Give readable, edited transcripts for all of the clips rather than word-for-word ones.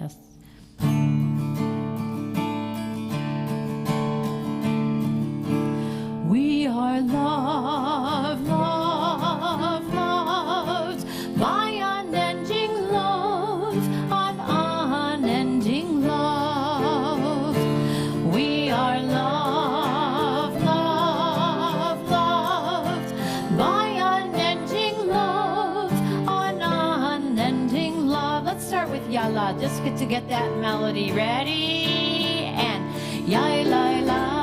Yes. We are loved, loved, loved by unending love, an unending love. We are loved, loved, loved by unending love, an unending love. Let's start with Yalla, just to get that melody ready. And Yalla, la.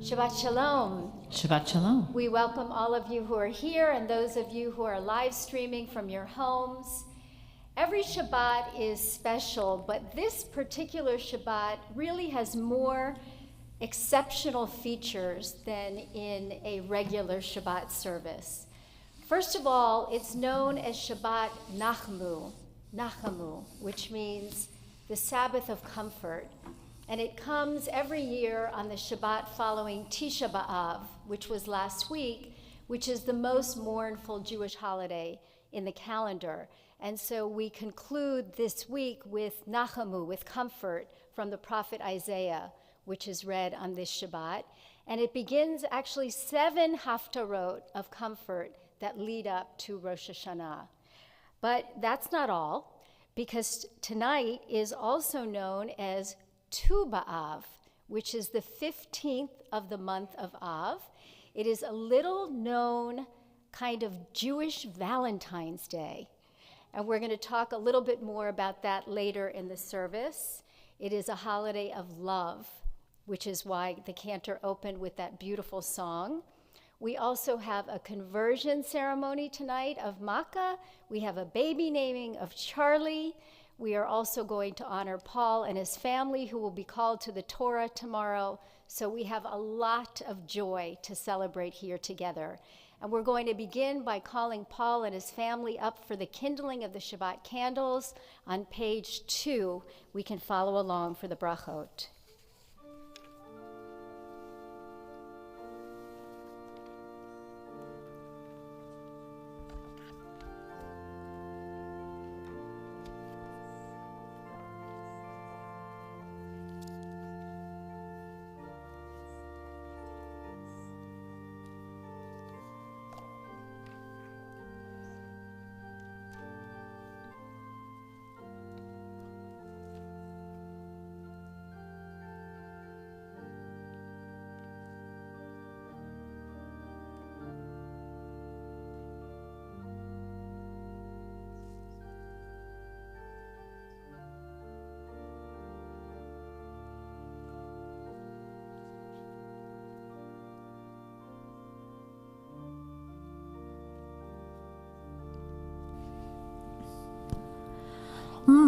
Shabbat Shalom. Shabbat Shalom. We welcome all of you who are here and those of you who are live streaming from your homes. Every Shabbat is special, but this particular Shabbat really has more exceptional features than in a regular Shabbat service. First of all, it's known as Shabbat Nachamu, which means the Sabbath of comfort. And it comes every year on the Shabbat following Tisha B'Av, which was last week, which is the most mournful Jewish holiday in the calendar. And so we conclude this week with Nachamu, with comfort, from the prophet Isaiah, which is read on this Shabbat. And it begins actually 7 haftarot of comfort that lead up to Rosh Hashanah. But that's not all, because tonight is also known as Tu B'Av, which is the 15th of the month of Av. It is a little known kind of Jewish Valentine's Day. And we're going to talk a little bit more about that later in the service. It is a holiday of love, which is why the cantor opened with that beautiful song. We also have a conversion ceremony tonight of Makkah. We have a baby naming of Charlie. We are also going to honor Paul and his family, who will be called to the Torah tomorrow. So we have a lot of joy to celebrate here together. And we're going to begin by calling Paul and his family up for the kindling of the Shabbat candles. On page 2, we can follow along for the brachot.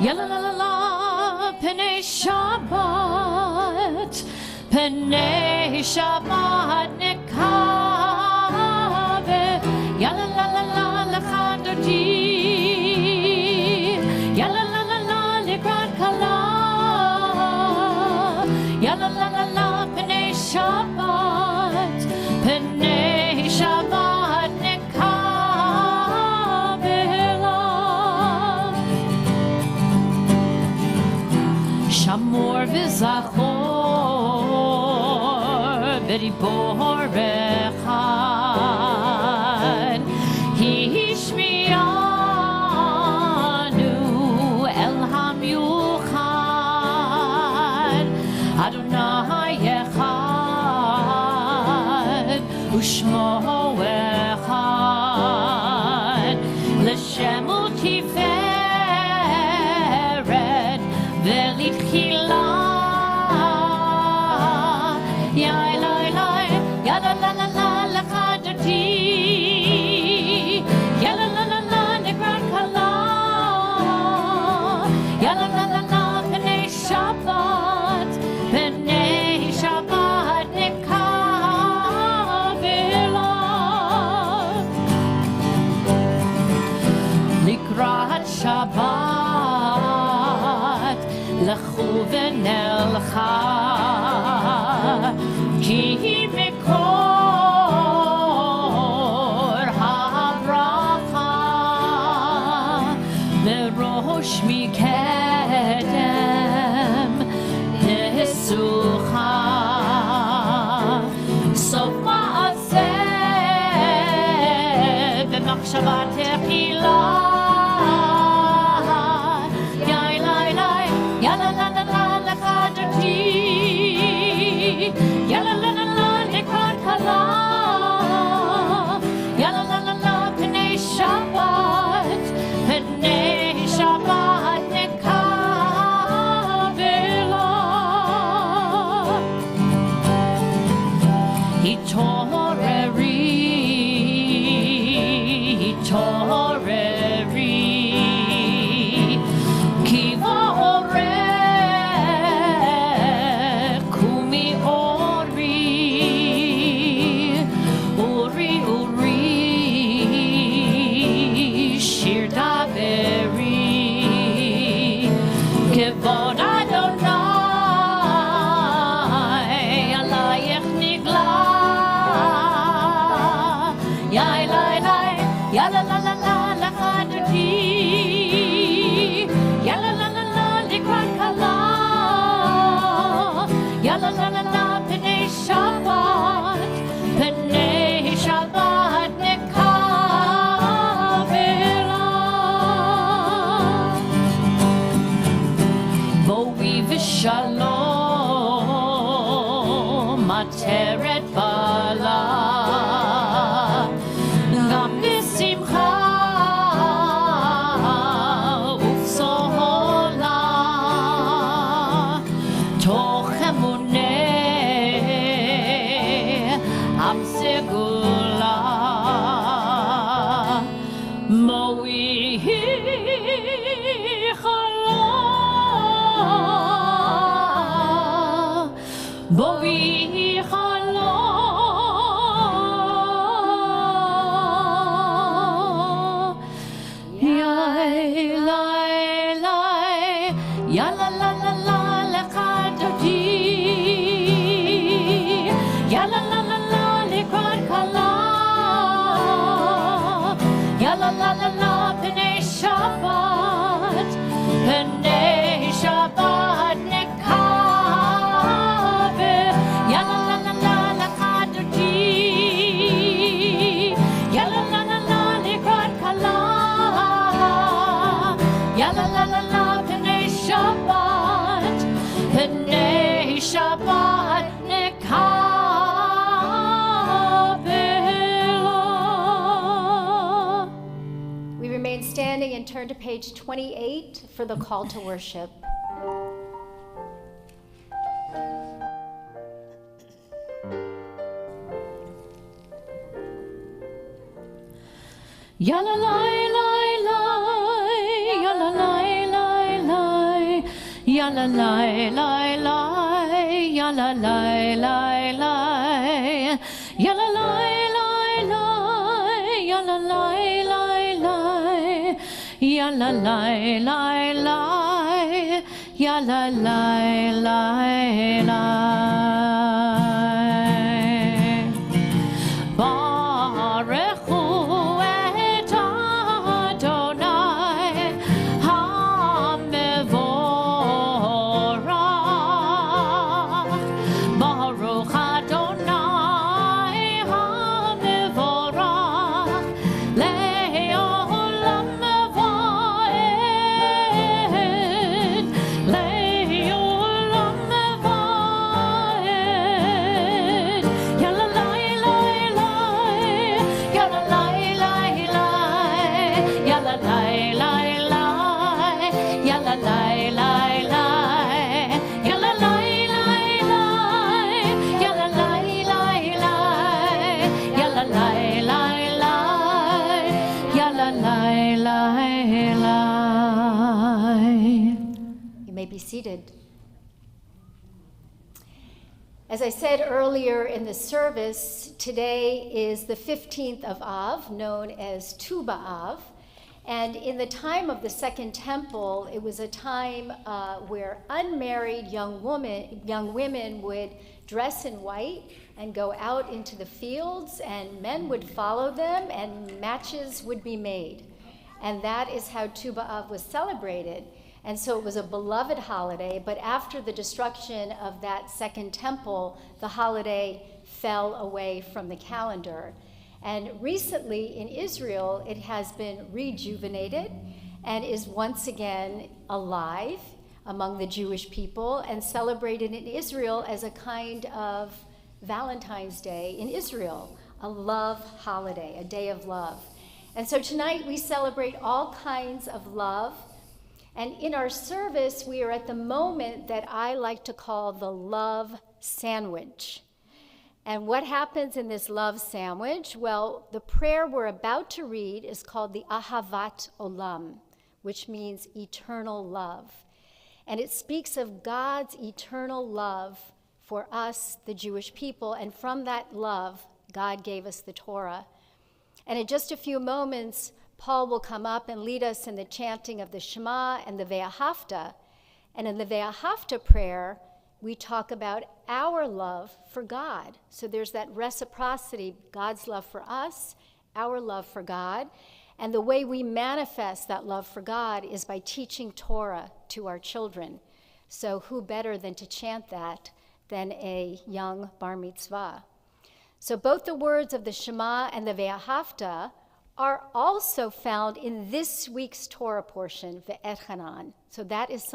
Yalla la la la, Penei Shabbat, Penei Shabbat nekave. Yalla la la la, lecha dodi. Yalla la la la, likrat kala. Yalla la la la, Penei Shabbat, Penei Shabbat nekave. Shamor v'zachor b'ribor echad hishmianu el hamyuchad Adonai echad u'shmo echad l'shem u'tiferet v'litchila. Shabbat lechu v'nelcha ki mikor habracha v'rosh mikedem nesucha sof ma'aseh v'machshava techila. Yalla la la la, nekrat kala. Yalla la la la, Penei Shabbat, Penei Shabbat nekavela. Hitoreri, hitoreri, kiva ore. Kevod Adonai alayech nigla. Yai lai lai, yalla la la la lecha dodi. Yalla la la la likrat kala. Yalla la la la Penei Shabbat, Penei Shabbat nekavela. Boi v'shalom ateret bala gam b'simcha ufsola toch emuneh am segula moi Boi chalom, yai lai lai, yalla la la la lecha dodi, yalla la la la likrat kala, yalla la la la Penei Shabbat, Penei Shabbat nekave. Yalla la la la lecha dodi, yalla la la la likrat kala, yalla la la la Penei Shabbat, Penei Shabbat nekavela. We remain standing and turn to page 28 for the call to worship. Yalla lai lai lai, yalla lai lai lai. la la la la, ya la la la la, ya la la la la, ya la la la la, ya la la la la, ya la la la la. Seated. As I said earlier in the service, today is the 15th of Av, known as Tu B'Av. And in the time of the Second Temple, it was a time where unmarried young women would dress in white and go out into the fields, and men would follow them, and matches would be made. And that is how Tu B'Av was celebrated. And so it was a beloved holiday, but after the destruction of that Second Temple, the holiday fell away from the calendar. And recently in Israel, it has been rejuvenated and is once again alive among the Jewish people and celebrated in Israel as a kind of Valentine's Day in Israel, a love holiday, a day of love. And so tonight we celebrate all kinds of love. And in our service, we are at the moment that I like to call the love sandwich. And what happens in this love sandwich? Well, the prayer we're about to read is called the Ahavat Olam, which means eternal love. And it speaks of God's eternal love for us, the Jewish people, and from that love, God gave us the Torah. And in just a few moments, Paul will come up and lead us in the chanting of the Shema and the Ve'ahavta. And in the Ve'ahavta prayer, we talk about our love for God. So there's that reciprocity, God's love for us, our love for God. And the way we manifest that love for God is by teaching Torah to our children. So who better than to chant that than a young bar mitzvah? So both the words of the Shema and the Ve'ahavta are also found in this week's Torah portion, Ve'etchanan. So that is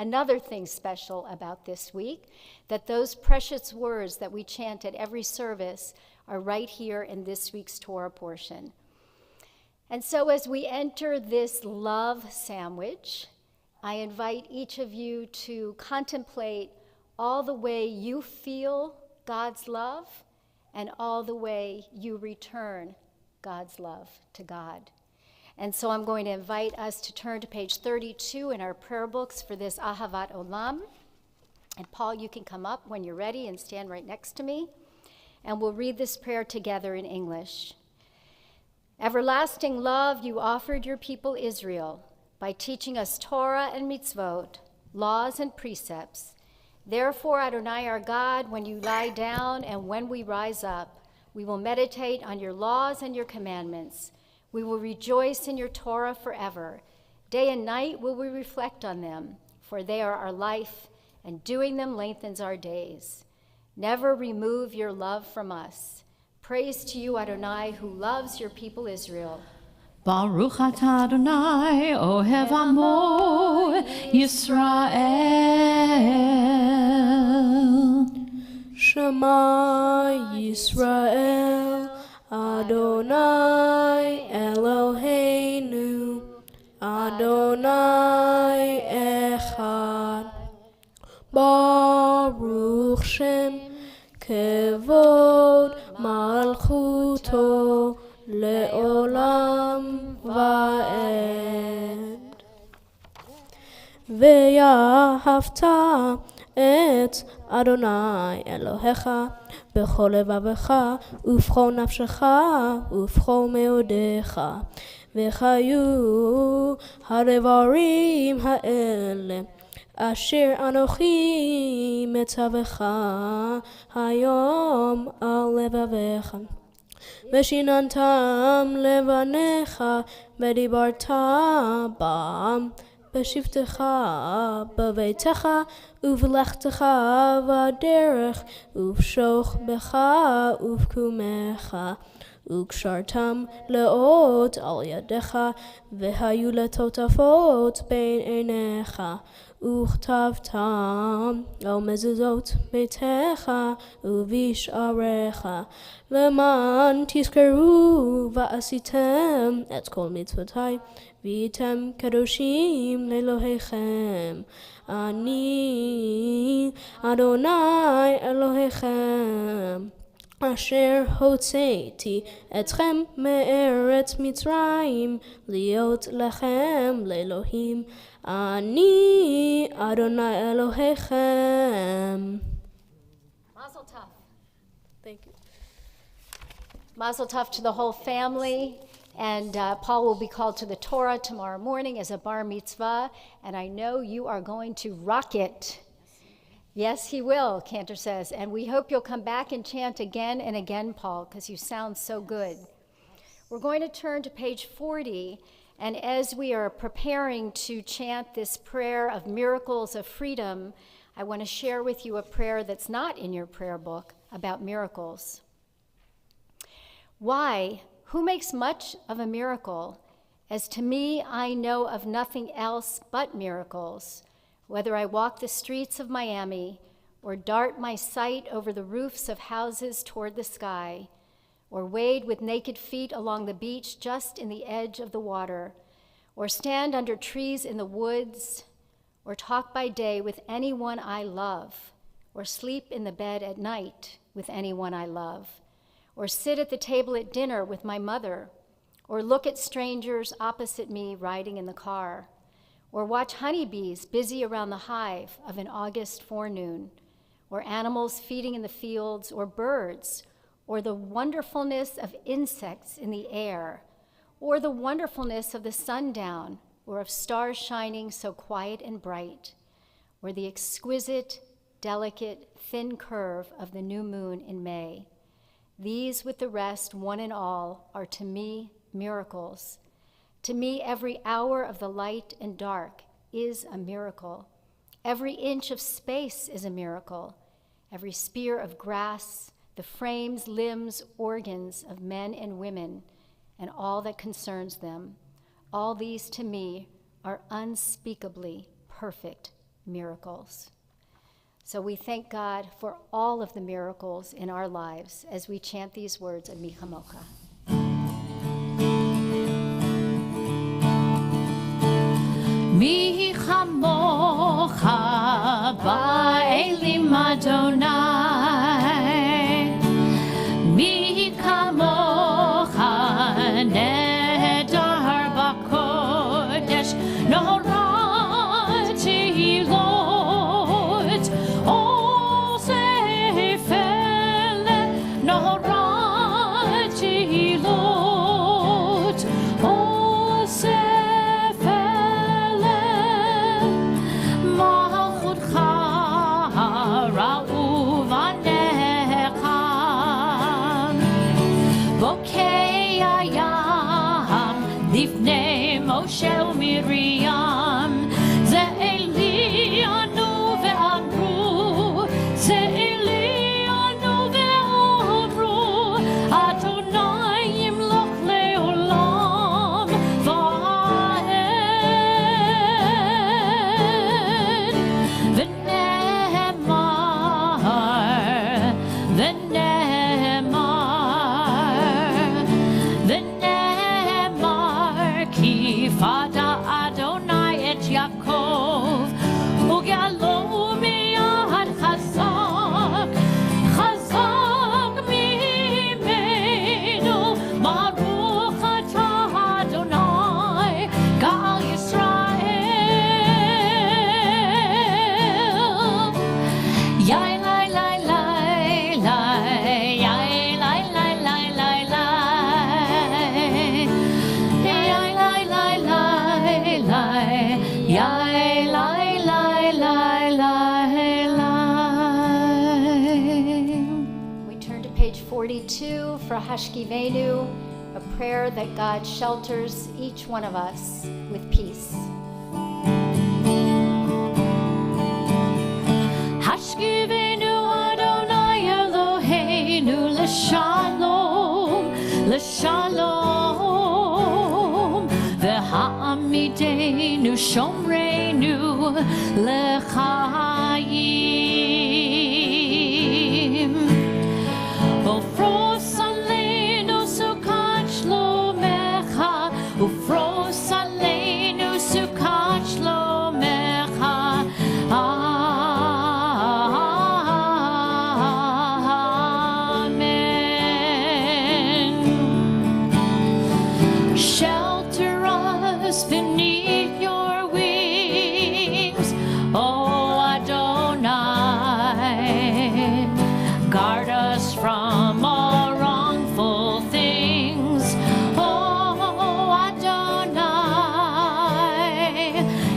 another thing special about this week, that those precious words that we chant at every service are right here in this week's Torah portion. And so as we enter this love sandwich, I invite each of you to contemplate all the way you feel God's love and all the way you return God's love to God. And so I'm going to invite us to turn to page 32 in our prayer books for this Ahavat Olam. And Paul, you can come up when you're ready and stand right next to me. And we'll read this prayer together in English. Everlasting love, you offered your people Israel by teaching us Torah and mitzvot, laws and precepts. Therefore, Adonai our God, when you lie down and when we rise up, we will meditate on your laws and your commandments. We will rejoice in your Torah forever. Day and night will we reflect on them, for they are our life, and doing them lengthens our days. Never remove your love from us. Praise to you, Adonai, who loves your people Israel. Baruch atah Adonai, ohev amo Yisrael. Shema Yisrael, Adonai Eloheinu, Adonai Echad. Baruch Shem Kevod Malchuto Le'olam Va'ed. ואהבת את אדוני אלוהיך בכל לבבך ובכל נפשך ובכל מאודיך. וחיו הדברים האלה אשר אנוכי מצווך היום על לבביך. ושיננתם לבניך ודיברת בם בשבתך בביתך ובלכתך בדרך ובשוכבך ובקומך. וקשרתם לאות על ידך והיו לטוטפות בין עיניך. וכתבתם על מזוזות ביתך ובשעריך למען תזכרו ועשיתם את כל מצוותי והייתם קדושים לאלוהיכם. אני אדוני אלוהיכם אשר הוצאתי אתכם מארץ מצרים להיות לכם לאלוהים. אני אדוני אלוהיכם. Mazel tov. Thank you. Mazel tov to the whole family. And Paul will be called to the Torah tomorrow morning as a bar mitzvah. And I know you are going to rock it. Yes, he will, Cantor says. And we hope you'll come back and chant again and again, Paul, because you sound so good. We're going to turn to page 40. And as we are preparing to chant this prayer of miracles of freedom, I want to share with you a prayer that's not in your prayer book about miracles. Why? Who makes much of a miracle? As to me, I know of nothing else but miracles. Whether I walk the streets of Miami or dart my sight over the roofs of houses toward the sky, or wade with naked feet along the beach just in the edge of the water, or stand under trees in the woods, or talk by day with anyone I love, or sleep in the bed at night with anyone I love, or sit at the table at dinner with my mother, or look at strangers opposite me riding in the car, or watch honeybees busy around the hive of an August forenoon, or animals feeding in the fields, or birds, or the wonderfulness of insects in the air, or the wonderfulness of the sundown, or of stars shining so quiet and bright, or the exquisite, delicate, thin curve of the new moon in May. These with the rest, one and all, are to me miracles. To me, every hour of the light and dark is a miracle. Every inch of space is a miracle. Every spear of grass, the frames, limbs, organs of men and women, and all that concerns them. All these to me are unspeakably perfect miracles. So we thank God for all of the miracles in our lives as we chant these words of Mi Chamocha. Mi chamocha ba'elim Adonai, mi kamocha nedar b'kodesh, norati lot, ol sefele, norati lot, ol sefele, malchutcha ra'u vanecha, bokei hayam lifnei Moshe u'Miriam, ze Elianu ve'amru, ze Elianu ve'amru, Adonai yimloch le'olam va'ed, v'nehemar, v'nehemar, ki fada Adonai Yai, lai, lai, lai, lai, lai. We turn to page 42 for Hashkivenu, a prayer that God shelters each one of us with peace. Hashkivenu Adonai Eloheinu l'shalom, l'shalom. V'ha'amidenu shomreinu l'chayim. Ufros aleinu sukat shlomecha, ufros aleinu sukat shlomecha. Shelter us beneath your wings, oh Adonai. Guard us from all wrongful things, oh Adonai.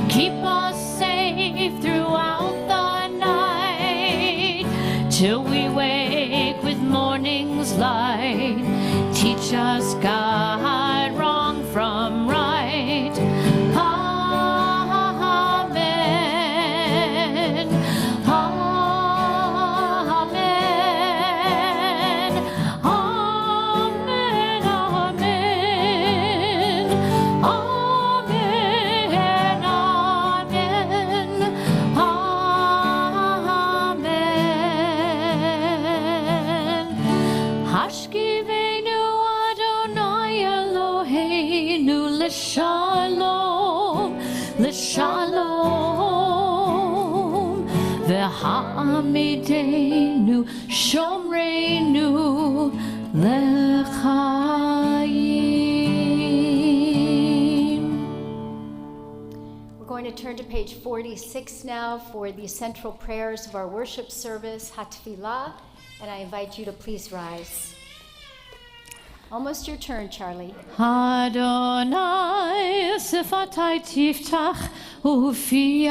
Keep us safe throughout the night, till we wake with morning's light. Teach us, God, wrong from right. Amen. Amen. Amen. Amen. Amen. Amen. Hashkivenu Adonai Eloheinu l'shalom, l'shalom. V'ha'amidenu shomreinu l'chayim. We're going to turn to page 46 now for the central prayers of our worship service, Hatfilah, and I invite you to please rise. Almost your turn, Charlie. Adonai sifatai tiftach ufi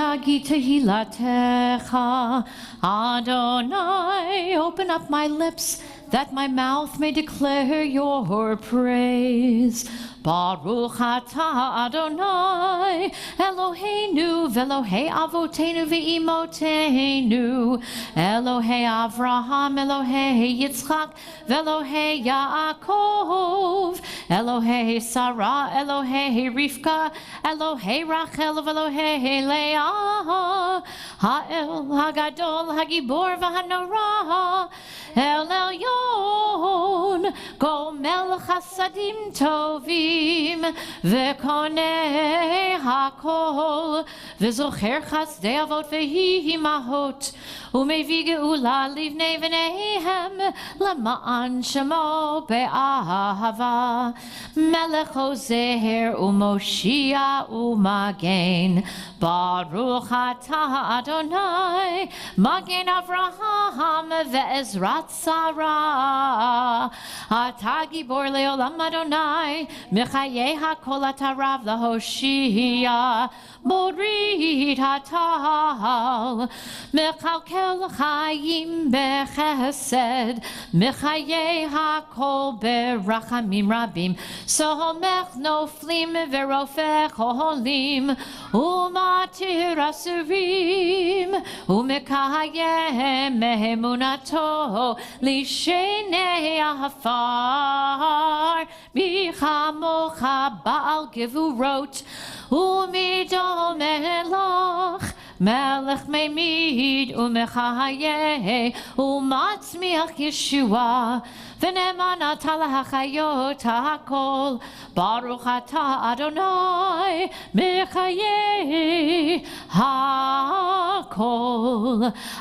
hilatecha. Adonai, open up my lips that my mouth may declare your praise. Baruch atah Adonai Eloheinu v'Elohei avotenu v'imotenu, Elohei Avraham, Elohei Yitzchak, v'Elohei Yaakov, Elohei Sarah, Elohei Rivka, Elohei Rachel, v'Elohei Leah, Ha'el Hagadol Hagibor v'Hanora, El Elyon, Gomel Chasadim Tovim, V'konei Hakol, V'zocher Chasdei Avot V'himahot, Umevi Geula Livnei V'neihem, Lama'an Shemo Be'ahava, Melech Ozer Umoshia Umagen, Baruch Atah Adonai, Magen Avraham Ve'ezrat Sarah, Atah Gibor Leolam Adonai, Mechayei HaKol Atarav LaHoshia, Morid Hatal, Mechalkel Chaim Bechesed, Mechayei HaKol Berachamim Rabim, Somech Noflim Verofech Oholim, Umatir Asurim, Umekayem Mehemunato, Lishenei Afar, Michamocha Baal Gevurot, Umidom Elach, Melech Memid, Umechayeh, Umatzmiach Yeshua, V'neman atah lahachayot hakol, Baruch atah Adonai, Mechayeh hakol.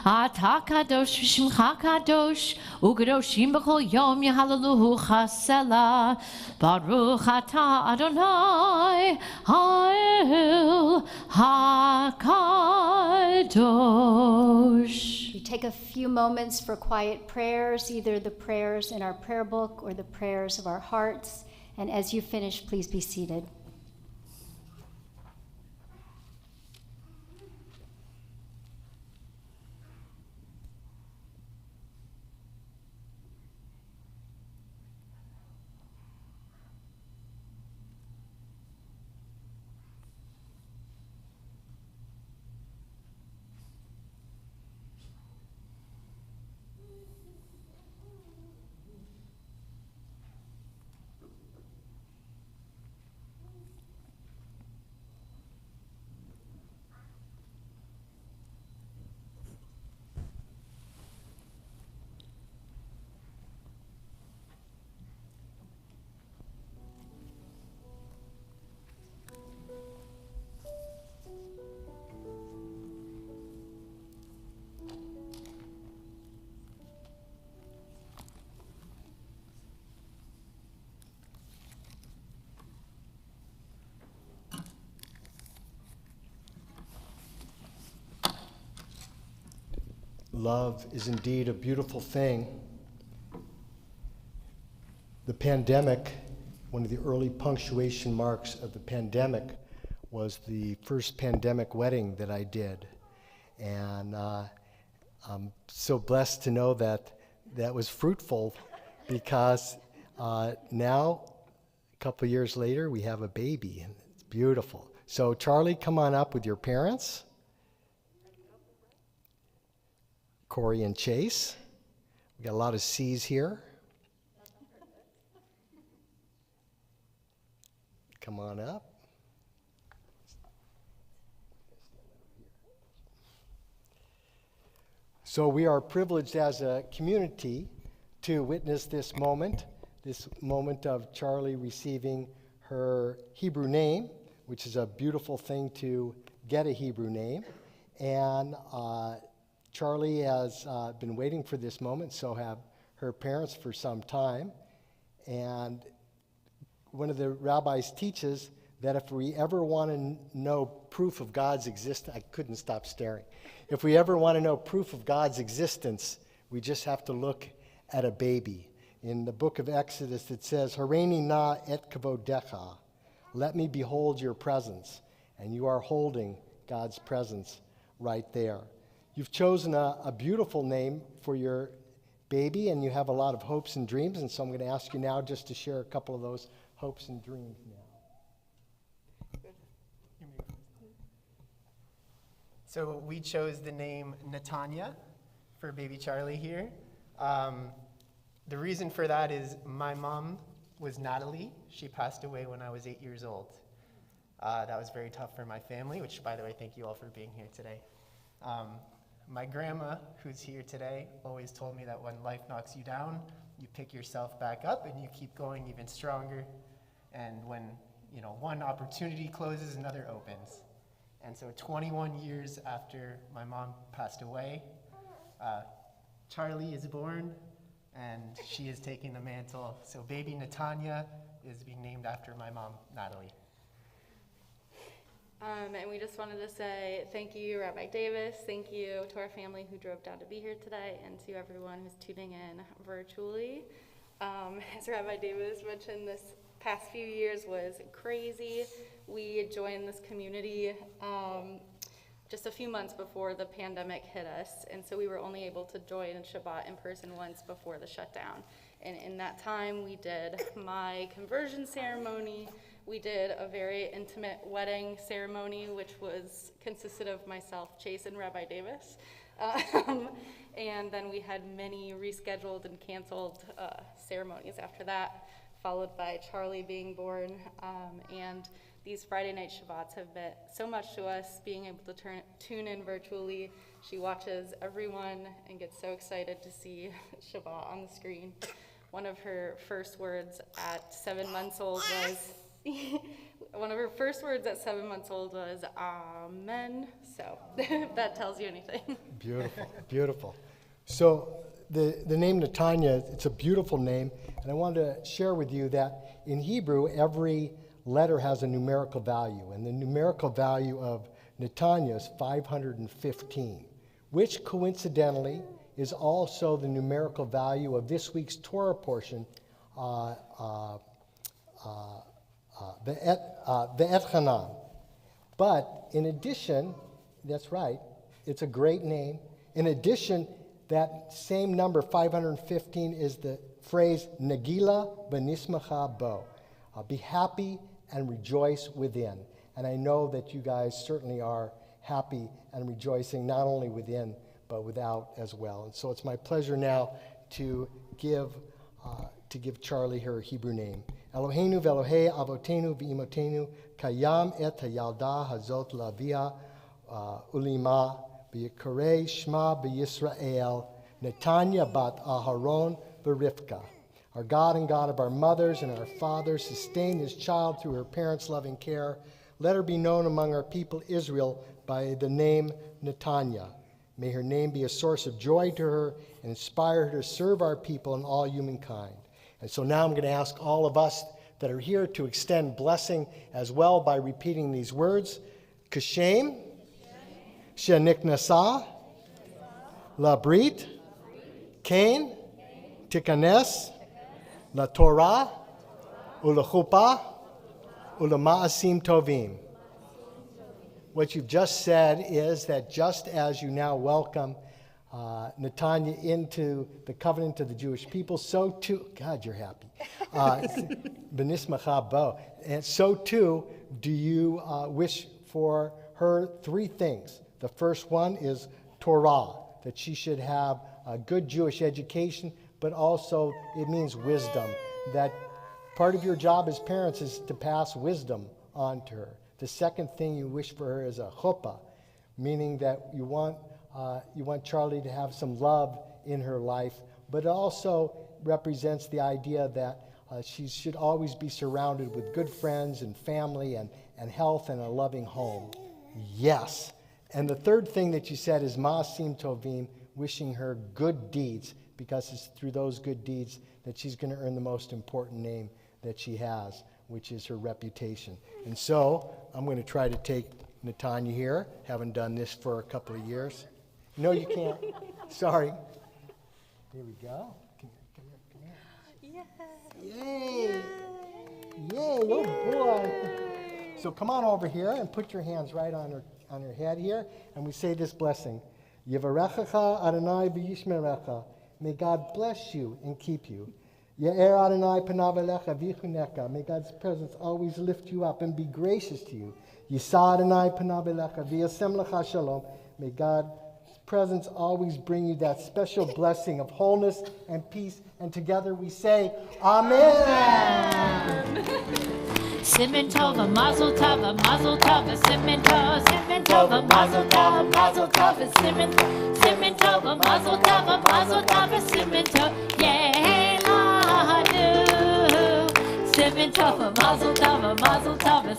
Atah kadosh v'shimcha kadosh, U'kadoshim b'chol yom yehallelu Selah. Baruch atah Adonai, Ha'el HaKadosh. We take a few moments for quiet prayers, either the prayers in our prayer book or the prayers of our hearts. And as you finish, please be seated. love is indeed a beautiful thing. The pandemic, one of the early punctuation marks of the pandemic was the first pandemic wedding that I did. And I'm so blessed to know that that was fruitful, because now, a couple of years later, we have a baby, and it's beautiful. So Charlie, come on up with your parents. Corey and Chase. We got a lot of C's here. Come on up. So we are privileged as a community to witness this moment of Charlie receiving her Hebrew name, which is a beautiful thing to get a Hebrew name. And Charlie has been waiting for this moment, so have her parents for some time. And one of the rabbis teaches that if we ever want to know proof of God's existence, I couldn't stop staring. If we ever want to know proof of God's existence, we just have to look at a baby. In the book of Exodus, it says, Hareini na et kavodecha, let me behold your presence. And you are holding God's presence right there. You've chosen a beautiful name for your baby, and you have a lot of hopes and dreams, and so I'm going to ask you now just to share a couple of those hopes and dreams now. So we chose the name Netanya for baby Charlie here. The reason for that is my mom was Natalie. She passed away when I was 8 years old. That was very tough for my family, which, by the way, thank you all for being here today. My grandma, who's here today, always told me that when life knocks you down, you pick yourself back up and you keep going even stronger. And when, one opportunity closes, another opens. And so 21 years after my mom passed away, Charlie is born, and she is taking the mantle. So baby Netanya is being named after my mom, Natalie. And we just wanted to say thank you, Rabbi Davis. Thank you to our family who drove down to be here today, and to everyone who's tuning in virtually. As Rabbi Davis mentioned, this past few years was crazy. We joined this community just a few months before the pandemic hit us, and so we were only able to join Shabbat in person once before the shutdown. And in that time, we did my conversion ceremony. We did a very intimate wedding ceremony, which consisted of myself, Chase, and Rabbi Davis. And then we had many rescheduled and canceled ceremonies after that, followed by Charlie being born. And these Friday night Shabbats have meant so much to us, being able to tune in virtually. She watches everyone and gets so excited to see Shabbat on the screen. One of her first words at 7 months old was, Amen. So if that tells you anything. Beautiful, beautiful. So the name Netanya, it's a beautiful name, and I wanted to share with you that in Hebrew, every letter has a numerical value, and the numerical value of Netanya is 515, which coincidentally is also the numerical value of this week's Torah portion, the Etchanan. But in addition, that's right, it's a great name. In addition, that same number, 515, is the phrase Nagila Benismacha Bo. Be happy and rejoice within. And I know that you guys certainly are happy and rejoicing, not only within, but without as well. And so it's my pleasure now to give Charlie her Hebrew name. Eloheinu ve'Elohei avotenu v'imotenu kayam et hayalda hazot lavia ulima b'yikarei shma b'Yisrael Netanya bat Aharon v'Rivka. Our God and God of our mothers and our fathers, sustain this child through her parents' loving care. Let her be known among our people Israel by the name Netanya. May her name be a source of joy to her and inspire her to serve our people and all humankind. And so now I'm going to ask all of us that are here to extend blessing as well by repeating these words. Kashem, Sheniknasa, La Brit, Cain, Tikanes, La Torah, Ula Chuppah, Ula Ma'asim Tovim. What you've just said is that just as you now welcome Netanya into the covenant of the Jewish people, so too, God, you're happy. Benismacha bo. And so too do you wish for her three things. The first one is Torah, that she should have a good Jewish education, but also it means wisdom, that part of your job as parents is to pass wisdom on to her. The second thing you wish for her is a chuppah, meaning that you want Charlie to have some love in her life, but it also represents the idea that she should always be surrounded with good friends and family and health and a loving home. Yes. And the third thing that you said is Ma'asim Tovim, wishing her good deeds, because it's through those good deeds that she's going to earn the most important name that she has, which is her reputation. And so I'm going to try to take Netanya here. Haven't done this for a couple of years. No, you can't. Sorry. Here we go. Come here. Yay. Yay, oh boy. So come on over here and put your hands right on her head here, and we say this blessing. Yevarechecha Adonai v'yishmerecha. May God bless you and keep you. Ye'er Adonai panav elecha v'yichuneka. May God's presence always lift you up and be gracious to you. Yisa Adonai panav elecha v'yasem lecha shalom. May God's presence always bring you that special blessing of wholeness and peace. And together we say, Amen. Simin tova, mazel tova, simin tova, mazel tova, simin tova, mazel tova, simin tova, yay ladu. Simin tova, mazel tova,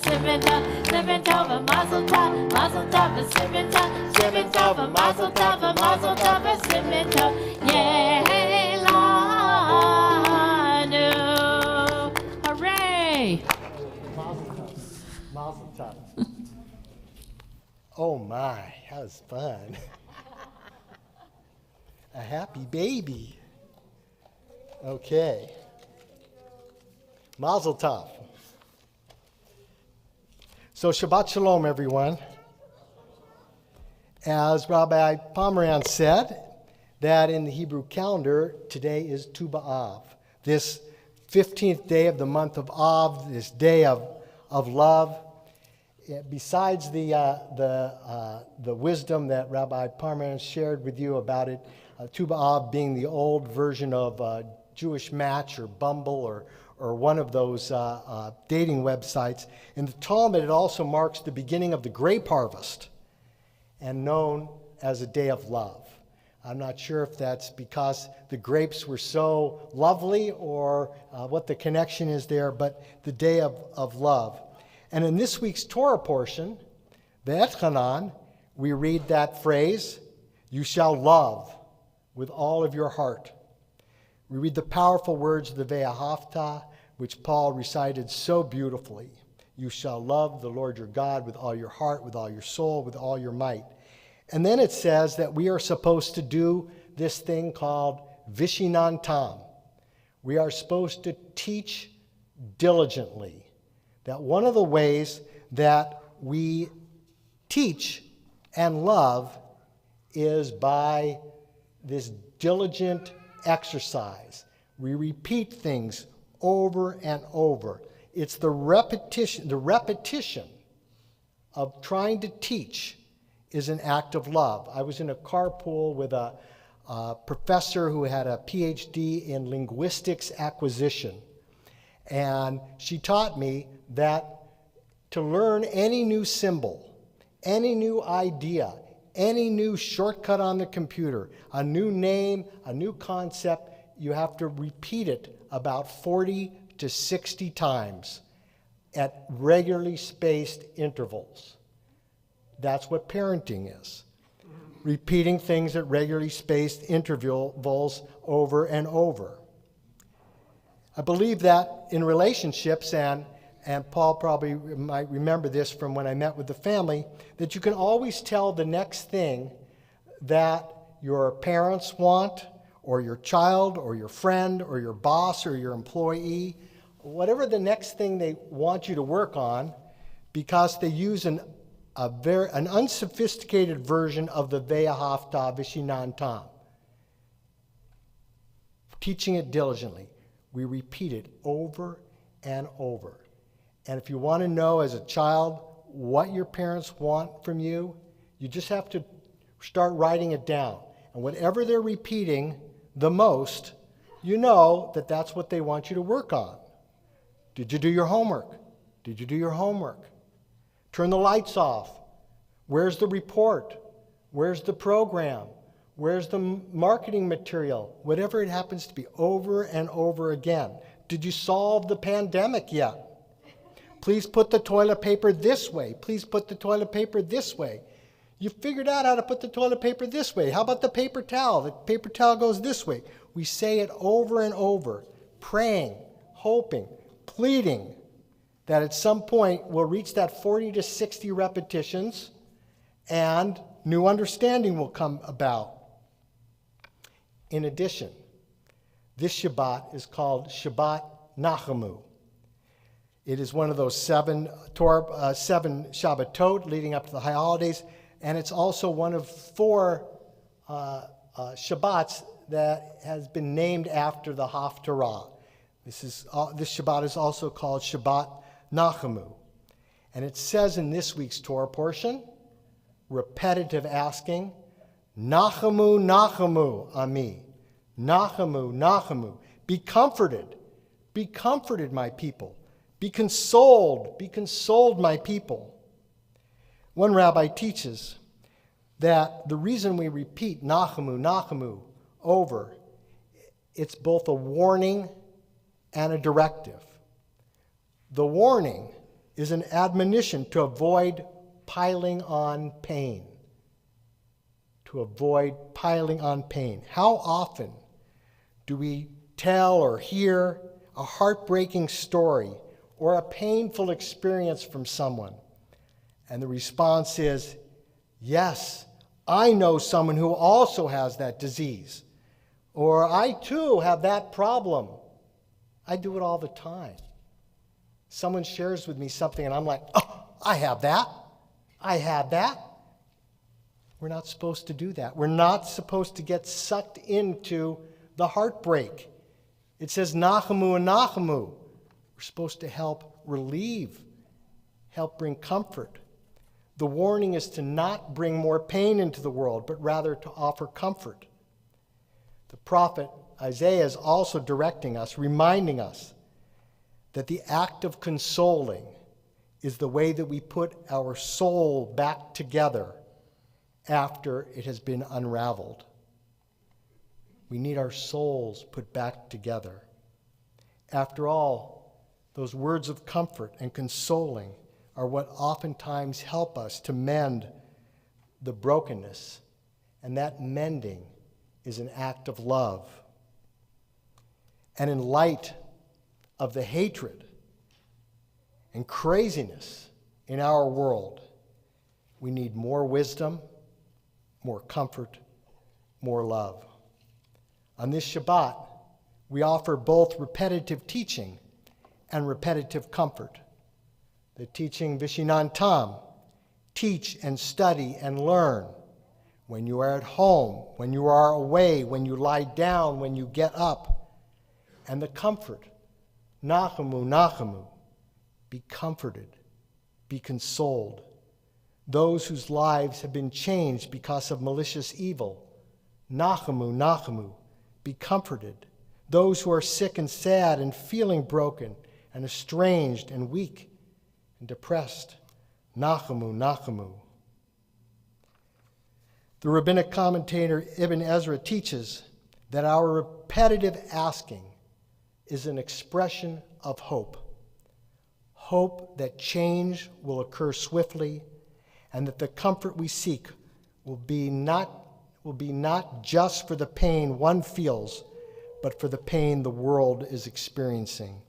simin tova, mazel tova, simin tova, mazel tova, simin tova, yay ladu. Hooray! Mazel tov. Oh my, that was fun. A happy baby. Okay. Mazel tov. So Shabbat Shalom, everyone. As Rabbi Pomeranz said, that in the Hebrew calendar, today is Tu B'Av. This 15th day of the month of Av, this day of love. Besides the wisdom that Rabbi Pomeranz shared with you about it, Tu B'Av being the old version of Jewish Match or Bumble or one of those dating websites. In the Talmud, it also marks the beginning of the grape harvest and known as a day of love. I'm not sure if that's because the grapes were so lovely or what the connection is there, but the day of love. And in this week's Torah portion, the Etchanan, we read that phrase, you shall love with all of your heart. We read the powerful words of the Ve'ahavta, which Paul recited so beautifully. You shall love the Lord your God with all your heart, with all your soul, with all your might. And then it says that we are supposed to do this thing called Vishinantam. We are supposed to teach diligently. That one of the ways that we teach and love is by this diligent exercise. We repeat things over and over. It's the repetition of trying to teach is an act of love. I was in a carpool with a professor who had a PhD in linguistics acquisition. And she taught me that to learn any new symbol, any new idea, any new shortcut on the computer, a new name, a new concept, you have to repeat it about 40 to 60 times at regularly spaced intervals. That's what parenting is. Repeating things at regularly spaced intervals over and over. I believe that in relationships, and Paul probably might remember this from when I met with the family, that you can always tell the next thing that your parents want, or your child, or your friend, or your boss, or your employee, whatever the next thing they want you to work on, because they use an unsophisticated version of the Ve'ahavta Vishinantam. Teaching it diligently. We repeat it over and over. And if you want to know as a child what your parents want from you, you just have to start writing it down. And whatever they're repeating the most, you know that that's what they want you to work on. Did you do your homework? Did you do your homework? Turn the lights off. Where's the report? Where's the program? Where's the marketing material? Whatever it happens to be, over and over again. Did you solve the pandemic yet? Please put the toilet paper this way. Please put the toilet paper this way. You figured out how to put the toilet paper this way. How about the paper towel? The paper towel goes this way. We say it over and over, praying, hoping, pleading that at some point we'll reach that 40 to 60 repetitions and new understanding will come about. In addition, this Shabbat is called Shabbat Nachamu. It is one of those seven Shabbatot leading up to the high holidays, and it's also one of 4 Shabbats that has been named after the Haftarah. This Shabbat is also called Shabbat Nachamu. And it says in this week's Torah portion, repetitive asking, Nachamu, Nachamu, Ami. Nachamu, Nachamu. Be comforted, my people. Be consoled, my people. One rabbi teaches that the reason we repeat Nachamu, Nachamu over, it's both a warning and a directive. The warning is an admonition to avoid piling on pain. To avoid piling on pain. How often do we tell or hear a heartbreaking story or a painful experience from someone? And the response is, yes, I know someone who also has that disease. Or I too have that problem. I do it all the time. Someone shares with me something and I'm like, oh, I have that. I had that. We're not supposed to do that. We're not supposed to get sucked into the heartbreak. It says Nachamu and Nachamu. We're supposed to help relieve, help bring comfort. The warning is to not bring more pain into the world, but rather to offer comfort. The prophet Isaiah is also directing us, reminding us that the act of consoling is the way that we put our soul back together after it has been unraveled. We need our souls put back together. After all, those words of comfort and consoling are what oftentimes help us to mend the brokenness, and that mending is an act of love. And in light of the hatred and craziness in our world, we need more wisdom, more comfort, more love. On this Shabbat, we offer both repetitive teaching and repetitive comfort. The teaching Vishinantam, teach and study and learn. When you are at home, when you are away, when you lie down, when you get up. And the comfort, Nachamu, Nachamu, be comforted, be consoled. Those whose lives have been changed because of malicious evil, Nachamu, Nachamu, be comforted. Those who are sick and sad and feeling broken and estranged and weak and depressed, Nachamu, Nachamu. The rabbinic commentator Ibn Ezra teaches that our repetitive asking is an expression of hope. Hope that change will occur swiftly and that the comfort we seek will be not just for the pain one feels, but for the pain the world is experiencing.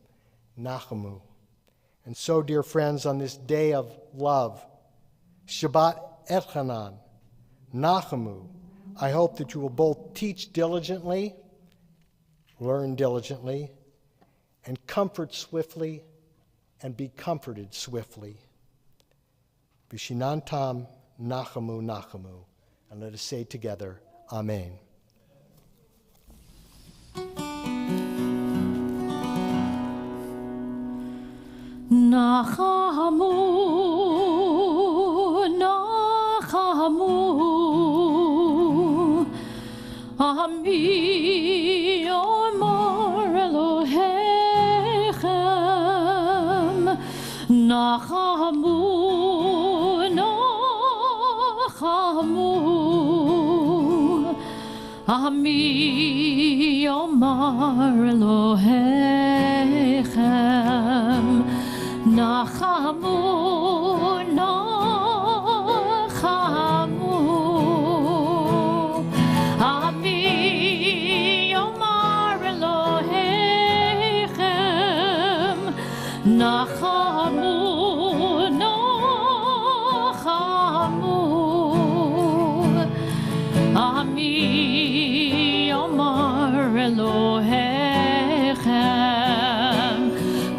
Nachamu. And so, dear friends, on this day of love, Shabbat Etchanan, Nachamu, I hope that you will both teach diligently, learn diligently, and comfort swiftly, and be comforted swiftly. Vishinantam Nachamu Nachamu. And let us say together, Amen. Nachamu, Nachamu, Ami Omar Elohechem, Nachamu, Nachamu, Ami Omar Elohechem, Nachamu, Nachamu, Ami Omar Elohechem, Nachamu, Nachamu, Ami Omar Elohechem.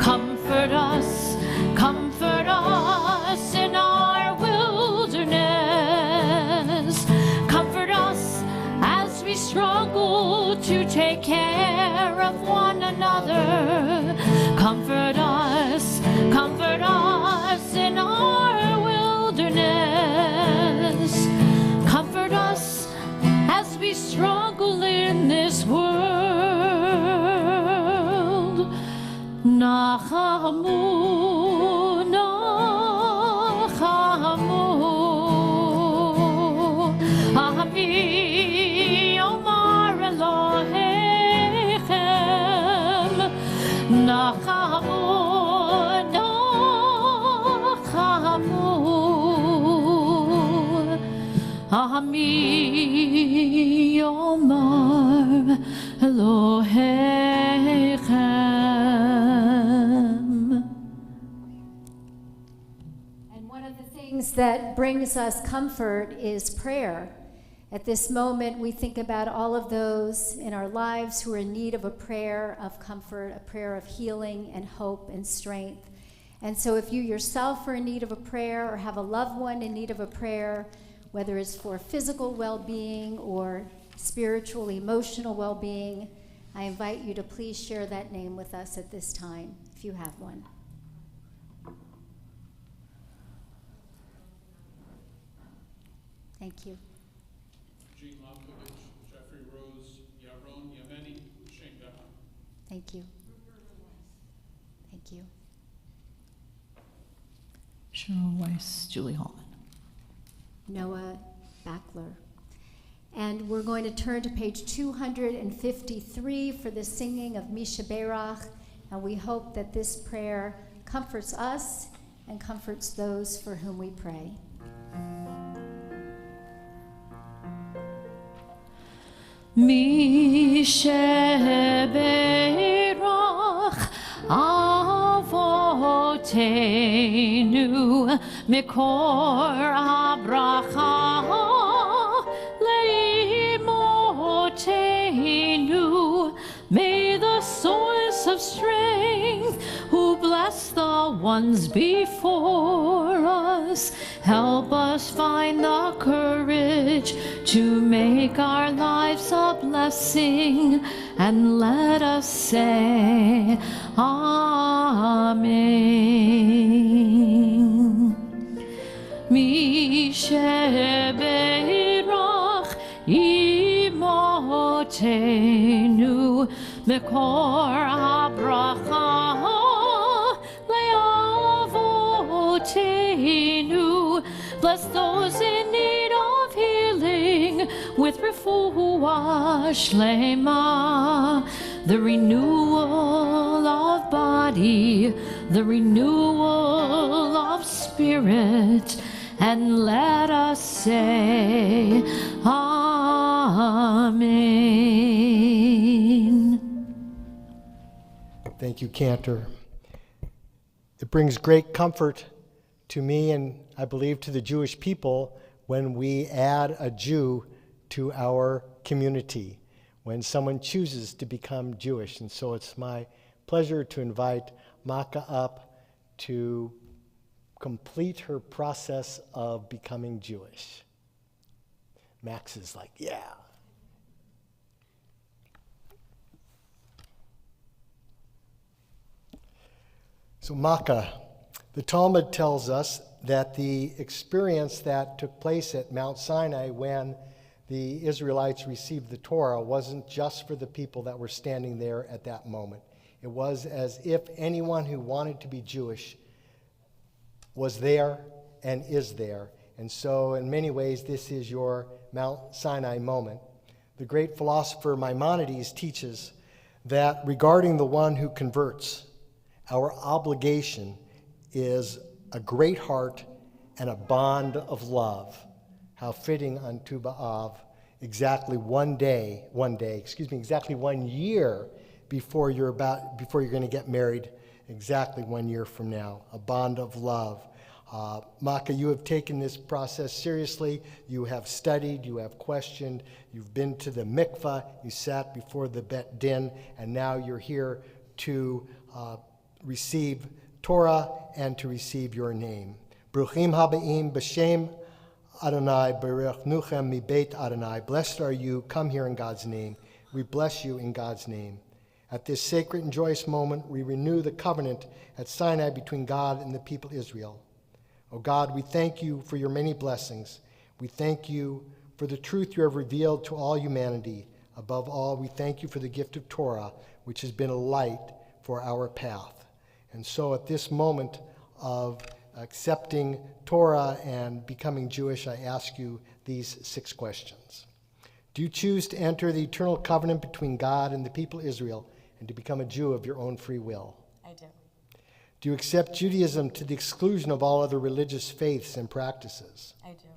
Comfort us in our wilderness. Comfort us as we struggle to take care of one another. Comfort us in our wilderness. Comfort us as we struggle in this world. Nachamu, Nachamu, Ami Omar Elohechem, Nachamu, Nachamu, Ami Omar Elohechem. And one of the things that brings us comfort is prayer. At this moment, we think about all of those in our lives who are in need of a prayer of comfort, a prayer of healing and hope and strength. And so if you yourself are in need of a prayer or have a loved one in need of a prayer, whether it's for physical well-being or spiritual, emotional well-being, I invite you to please share that name with us at this time, if you have one. Thank you. Jean Lobkovich, Jeffrey Rose, Yaron Yemeni, Shane Behan. Thank you. Thank you. Cheryl Weiss, Julie Hallman. Noah Backler. And we're going to turn to page 253 for the singing of Misha Berach, and we hope that this prayer comforts us and comforts those for whom we pray. Misha Berach Avotenu Mikor Habracha Leimotenu. May the source of strength, who bless the ones before us, help us find the courage to make our lives a blessing, and let us say Amen. Misha Berach Imotenu Mekor Habracha Leavotenu. Bless those in need of healing with refuah shlema, the renewal of body, the renewal of spirit, and let us say Amen. Thank you, Cantor. It brings great comfort to me, and I believe to the Jewish people, when we add a Jew to our community when someone chooses to become Jewish. And so it's my pleasure to invite Maka up to complete her process of becoming Jewish. Max is like, yeah. So Maka, the Talmud tells us that the experience that took place at Mount Sinai when the Israelites received the Torah wasn't just for the people that were standing there at that moment. It was as if anyone who wanted to be Jewish was there and is there. And so in many ways, this is your Mount Sinai moment. The great philosopher Maimonides teaches that regarding the one who converts, our obligation is a great heart and a bond of love. How fitting on Tu B'Av, exactly 1 year before you're going to get married, exactly 1 year from now, a bond of love. Maka, you have taken this process seriously. You have studied, you have questioned, you've been to the mikvah, you sat before the Bet Din, and now you're here to receive Torah and to receive your name. Bruchim habaim b'shem Adonai berech nuchem mi beit Adonai. Blessed are you, come here in God's name. We bless you in God's name. At this sacred and joyous moment, we renew the covenant at Sinai between God and the people Israel. O God, we thank you for your many blessings. We thank you for the truth you have revealed to all humanity. Above all, we thank you for the gift of Torah, which has been a light for our path. And so at this moment of accepting Torah and becoming Jewish, I ask you these 6 questions. Do you choose to enter the eternal covenant between God and the people Israel and to become a Jew of your own free will? I do. Do you accept Judaism to the exclusion of all other religious faiths and practices? I do.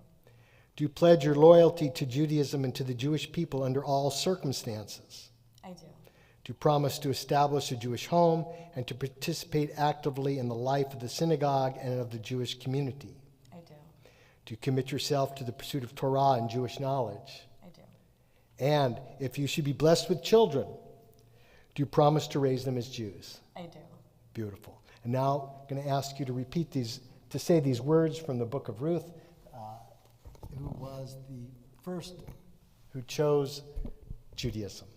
Do you pledge your loyalty to Judaism and to the Jewish people under all circumstances? I do. Do you promise to establish a Jewish home and to participate actively in the life of the synagogue and of the Jewish community? I do. Do you commit yourself to the pursuit of Torah and Jewish knowledge? I do. And if you should be blessed with children, do you promise to raise them as Jews? I do. Beautiful. And now I'm going to ask you to say these words from the book of Ruth, who was the first who chose Judaism.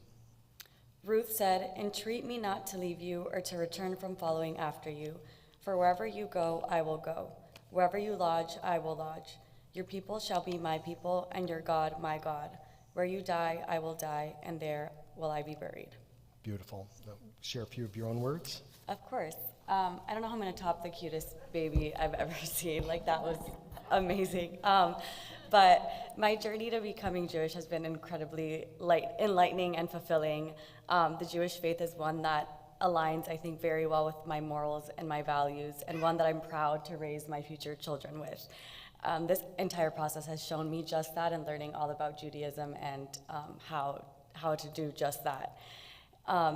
Ruth said, "Entreat me not to leave you or to return from following after you. For wherever you go, I will go. Wherever you lodge, I will lodge. Your people shall be my people, and your God my God. Where you die, I will die, and there will I be buried." Beautiful. Share a few of your own words. Of course. I don't know how I'm going to top the cutest baby I've ever seen. Like, that was amazing. But my journey to becoming Jewish has been incredibly enlightening and fulfilling. The Jewish faith is one that aligns, I think, very well with my morals and my values, and one that I'm proud to raise my future children with. This entire process has shown me just that, and learning all about Judaism and how to do just that.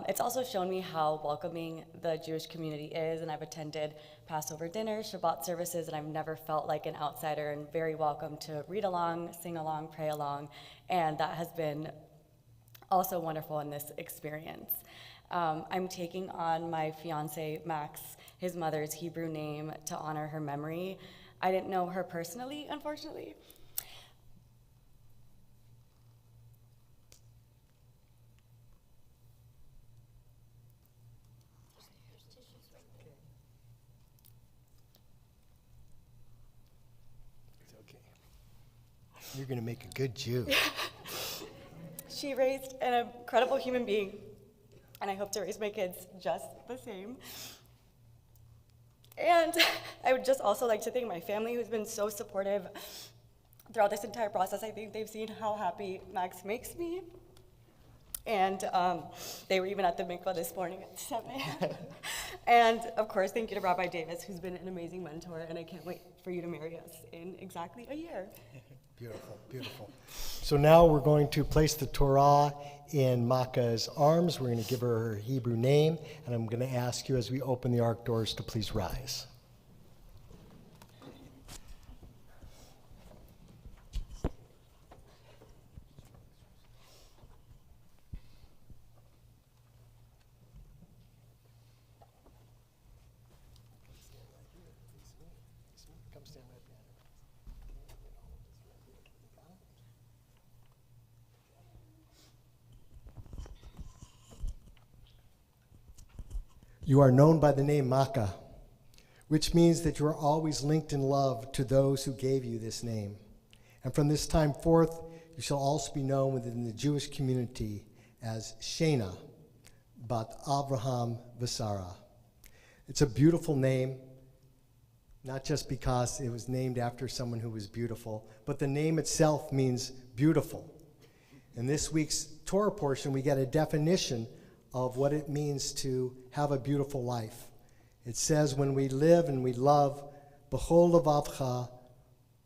It's also shown me how welcoming the Jewish community is, and I've attended Passover dinners, Shabbat services, and I've never felt like an outsider, and very welcome to read along, sing along, pray along, and that has been also wonderful in this experience. I'm taking on my fiance, Max, his mother's Hebrew name, to honor her memory. I didn't know her personally, unfortunately. You're going to make a good Jew. She raised an incredible human being, and I hope to raise my kids just the same. And I would just also like to thank my family, who's been so supportive throughout this entire process. I think they've seen how happy Max makes me. And they were even at the mikvah this morning at 7 a.m. And of course, thank you to Rabbi Davis, who's been an amazing mentor, and I can't wait for you to marry us in exactly a year. Beautiful, beautiful. So now we're going to place the Torah in Maka's arms. We're going to give her her Hebrew name, and I'm going to ask you as we open the ark doors to please rise. You are known by the name Makkah, which means that you are always linked in love to those who gave you this name. And from this time forth, you shall also be known within the Jewish community as Shena, bat Avraham v'Sarah. It's a beautiful name, not just because it was named after someone who was beautiful, but the name itself means beautiful. In this week's Torah portion, we get a definition of what it means to have a beautiful life. It says, when we live and we love, b'chol levavcha,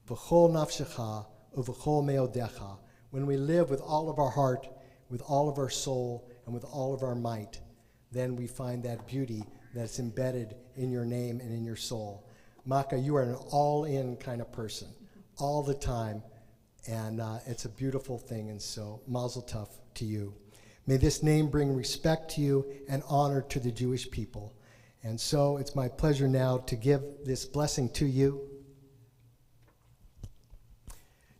b'chol nafshecha, uv'chol meodecha. When we live with all of our heart, with all of our soul, and with all of our might, then we find that beauty that's embedded in your name and in your soul. Makkah, you are an all-in kind of person, all the time, and it's a beautiful thing, and so mazel tov to you. May this name bring respect to you and honor to the Jewish people. And so it's my pleasure now to give this blessing to you.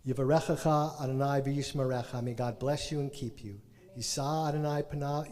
Yivarechecha Adonai v'yishmerecha. May God bless you and keep you. Yisa Adonai panav,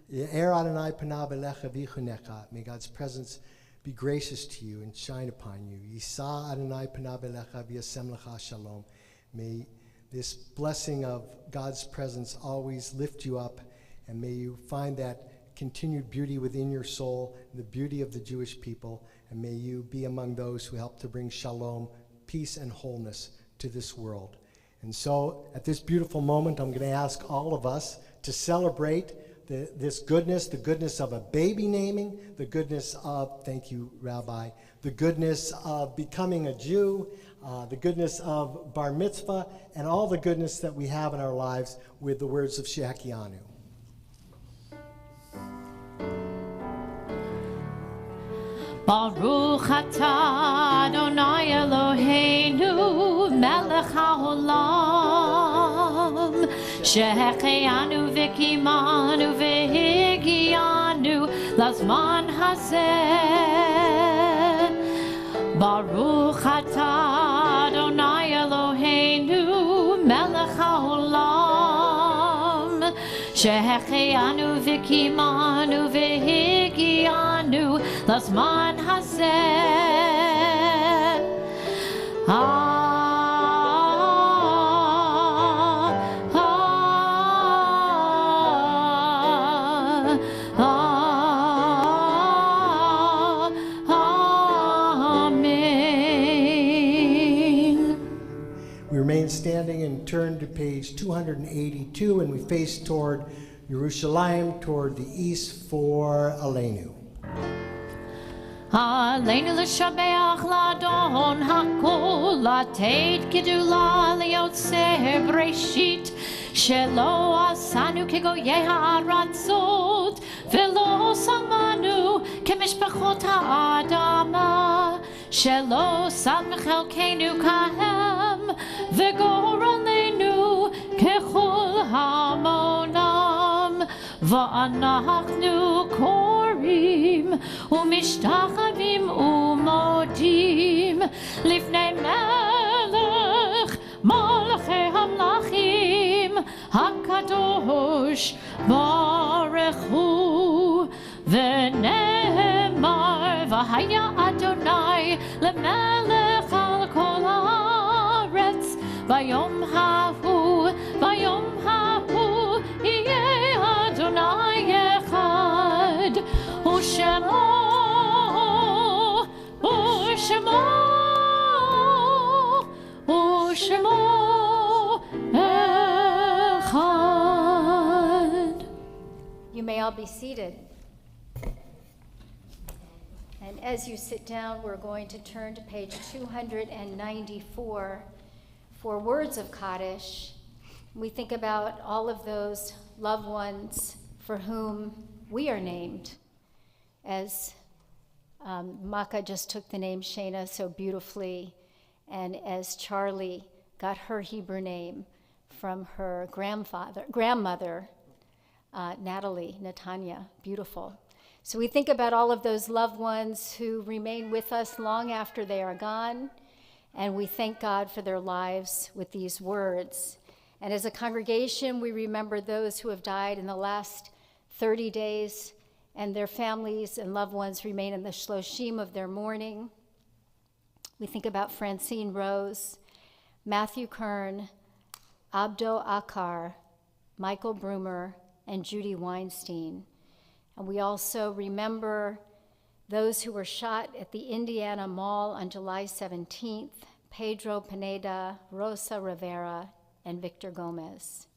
Ye'er Adonai panav elecha v'yichunecha. May God's presence be gracious to you and shine upon you. Yisa Adonai panav elecha v'yasem lecha shalom. May this blessing of God's presence always lift you up, and may you find that continued beauty within your soul, the beauty of the Jewish people, and may you be among those who help to bring shalom, peace, and wholeness to this world. And so at this beautiful moment, I'm going to ask all of us to celebrate this goodness, the goodness of a baby naming, the goodness of, thank you, Rabbi, the goodness of becoming a Jew, the goodness of bar mitzvah, and all the goodness that we have in our lives with the words of Shehakianu. Baruch atah Adonai Eloheinu melech haolam shehechianu v'kimanu v'higianu lazman hazeh. Baruch atah Adonai Eloheinu melech haolam shehechianu v'kimanu v'higianu lazman hazeh. We remain standing and turn to page 282, and we face toward Yerushalayim, toward the east for Aleinu. Aleinu l'shabeach l'adon hakol, לתת גדולה ליוצר בראשית, שלא עשנו כגויי הארצות, ולא שמנו כמשפחות האדמה, שלא שם חלקנו כהם, וגורלנו ככל המונם, ואנחנו קוראים ומשתחווים ומודים לפני מלך מלכי המלכים הקדוש ברוך הוא. ונאמר והיה אדוני למלך על כל הארץ ביום ההוא יהיה אדוני אחד ושמו אחד. You may all be seated. And as you sit down, we're going to turn to page 294 for words of Kaddish. We think about all of those loved ones for whom we are named, as Makkah just took the name Shana so beautifully, and as Charlie got her Hebrew name from her grandmother, Natalie, Netanya, beautiful. So we think about all of those loved ones who remain with us long after they are gone, and we thank God for their lives with these words. And as a congregation, we remember those who have died in the last 30 days and their families and loved ones remain in the shloshim of their mourning. We think about Francine Rose, Matthew Kern, Abdo Akar, Michael Brumer, and Judy Weinstein. And we also remember those who were shot at the Indiana Mall on July 17th, Pedro Pineda, Rosa Rivera, and Victor Gomez.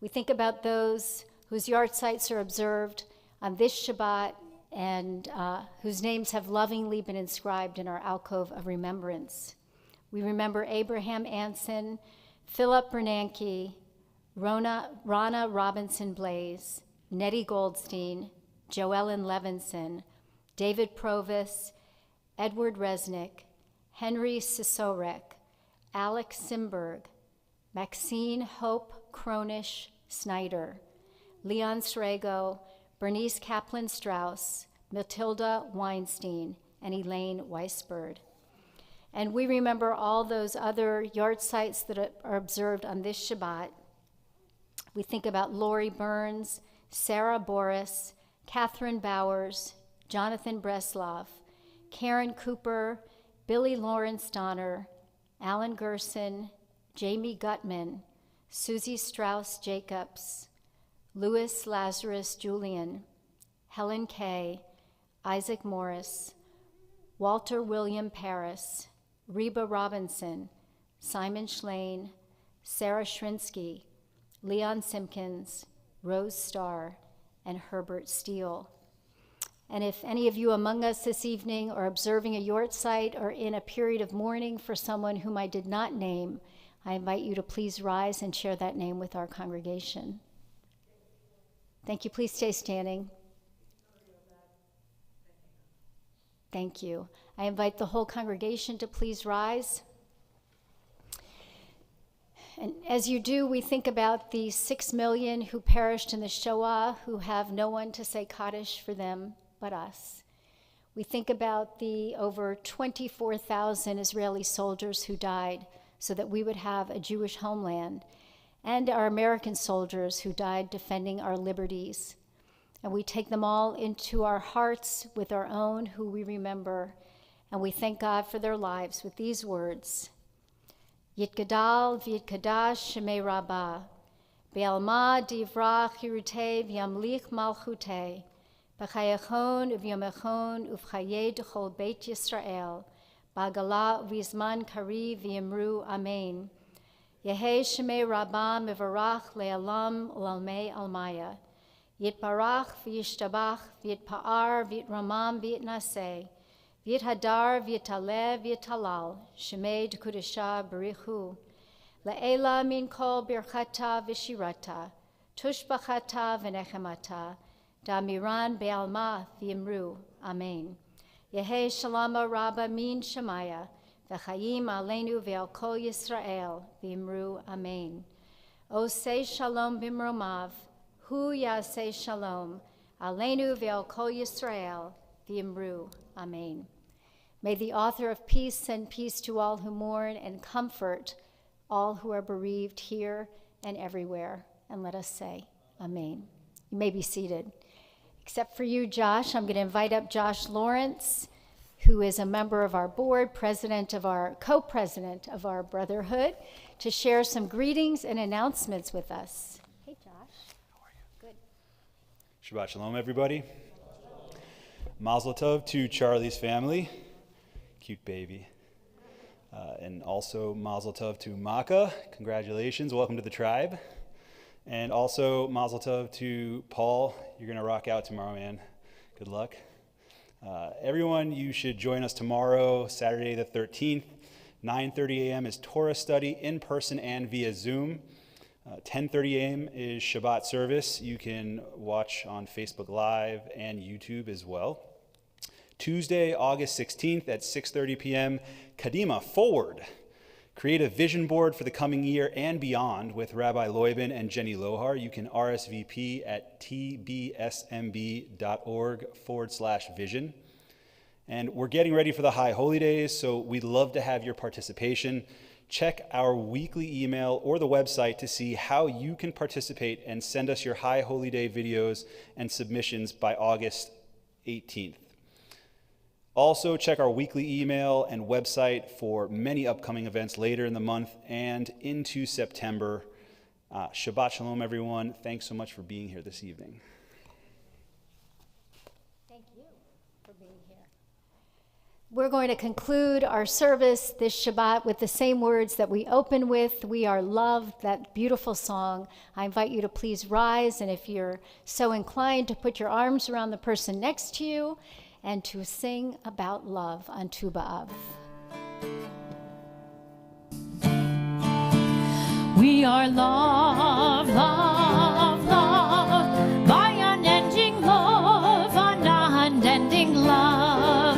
We think about those whose yahrzeits are observed on this Shabbat and whose names have lovingly been inscribed in our alcove of remembrance. We remember Abraham Anson, Philip Bernanke, Rana Robinson Blaze, Nettie Goldstein, Joellen Levinson, David Provis, Edward Resnick, Henry Sisorek, Alex Simberg, Maxine Hope Cronish Snyder, Leon Srego, Bernice Kaplan Strauss, Matilda Weinstein, and Elaine Weisbird. And we remember all those other yahrzeits that are observed on this Shabbat. We think about Lori Burns, Sarah Boris, Catherine Bowers, Jonathan Breslov, Karen Cooper, Billy Lawrence Donner, Alan Gerson, Jamie Gutman, Susie Strauss Jacobs, Louis Lazarus Julian, Helen Kay, Isaac Morris, Walter William Paris, Reba Robinson, Simon Schlane, Sarah Shrinsky, Leon Simpkins, Rose Starr, and Herbert Steele. And if any of you among us this evening are observing a yahrzeit or in a period of mourning for someone whom I did not name, I invite you to please rise and share that name with our congregation. Thank you. Please stay standing. Thank you. I invite the whole congregation to please rise. And as you do, we think about the 6 million who perished in the Shoah, who have no one to say Kaddish for them but us. We think about the over 24,000 Israeli soldiers who died so that we would have a Jewish homeland, and our American soldiers who died defending our liberties. And we take them all into our hearts with our own who we remember, and we thank God for their lives with these words. Yitgadal v'yitkadash shemei rabbah, be'alma divrach hirutei v'yamlich malchutei, b'chayachon u'v'yomechon u'v'chayei d'chol beit Yisrael, ba'gala u'v'zman kari v'yimru amen. Yehei shemei rabbah mevarach le'alam u'lalmei almaya, yitbarach v'yishtabach v'yitpa'ar v'yitramam v'yitnaseh, V'yit hadar v'yitaleh v'yitalal, shemei d'kudesha barichu. Le'ela min kol birchata v'shirata, tushbachata v'nechemata, da'miran be'alma v'yimru, amen. Yehe shalama rabba min shemaya, v'chayim aleinu ve'al kol Yisrael, v'yimru, amen. Oseh shalom bimromav, hu yaseh shalom, aleinu ve'al kol Yisrael, v'yimru, amen. May the author of peace send peace to all who mourn and comfort all who are bereaved here and everywhere. And let us say, amen. You may be seated. Except for you, Josh, I'm going to invite up Josh Lawrence, who is a member of our board, co-president of our brotherhood, to share some greetings and announcements with us. Hey, Josh. How are you? Good. Shabbat shalom, everybody. Mazel tov to Charlie's family. Cute baby. And also mazel tov to Maka. Congratulations. Welcome to the tribe. And also mazel tov to Paul. You're going to rock out tomorrow, man. Good luck. Everyone, you should join us tomorrow, Saturday the 13th. 9:30 a.m. is Torah study in person and via Zoom. 10:30 a.m. is Shabbat service. You can watch on Facebook Live and YouTube as well. Tuesday, August 16th at 6:30 p.m., Kadima Forward. Create a vision board for the coming year and beyond with Rabbi Loibin and Jenny Lohar. You can RSVP at tbsmb.org/vision. And we're getting ready for the High Holy Days, so we'd love to have your participation. check our weekly email or the website to see how you can participate and send us your High Holy Day videos and submissions by August 18th. Also, check our weekly email and website for many upcoming events later in the month and into September. Shabbat Shalom, everyone. Thanks so much for being here this evening. Thank you for being here. We're going to conclude our service this Shabbat with the same words that we open with. We are loved, that beautiful song. I invite you to please rise, and if you're so inclined, to put your arms around the person next to you and to sing about love on Tu B'Av. We are loved, loved, loved by unending love, unending love.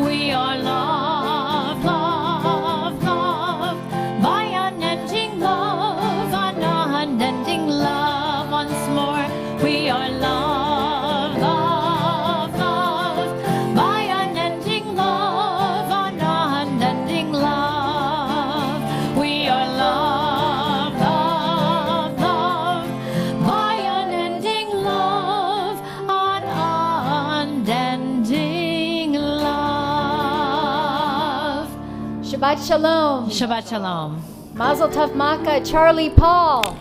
We are loved, loved, loved by unending love, unending love. Once more, we are loved, loved, loved by unending love, unending love. We are loved, loved, loved by unending love, unending love. Shabbat Shalom. Shabbat Shalom. Mazel Tov Maka, Charlie Paul.